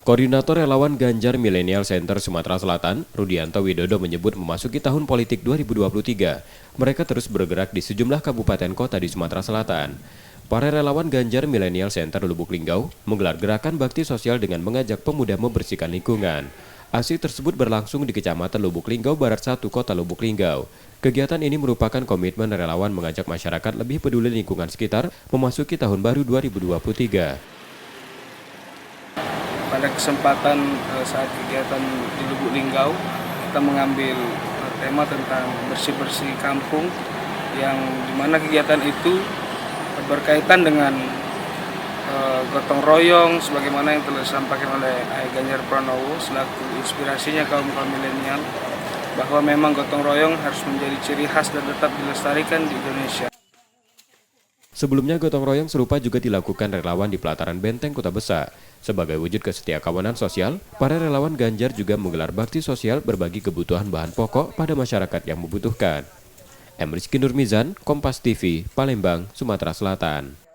Koordinator Relawan Ganjar Millennial Center Sumatera Selatan, Rudianto Widodo menyebut memasuki tahun politik 2023, mereka terus bergerak di sejumlah kabupaten kota di Sumatera Selatan. Para relawan Ganjar Millennial Center Lubuk Linggau menggelar gerakan bakti sosial dengan mengajak pemuda membersihkan lingkungan. Aksi tersebut berlangsung di Kecamatan Lubuk Linggau Barat 1, Kota Lubuk Linggau. Kegiatan ini merupakan komitmen relawan mengajak masyarakat lebih peduli lingkungan sekitar memasuki tahun baru 2023. Pada kesempatan saat kegiatan di Lubuk Linggau, kita mengambil tema tentang bersih-bersih kampung, yang dimana kegiatan itu berkaitan dengan gotong royong sebagaimana yang telah disampaikan oleh Ganjar Pranowo selaku inspirasinya kaum milenial, bahwa memang gotong royong harus menjadi ciri khas dan tetap dilestarikan di Indonesia. Sebelumnya gotong royong serupa juga dilakukan relawan di pelataran Benteng Kota Besar. Sebagai wujud kesetiakawanan sosial, para relawan Ganjar juga menggelar bakti sosial berbagi kebutuhan bahan pokok pada masyarakat yang membutuhkan. M. Rizky Nurmizan, Kompas TV, Palembang, Sumatera Selatan.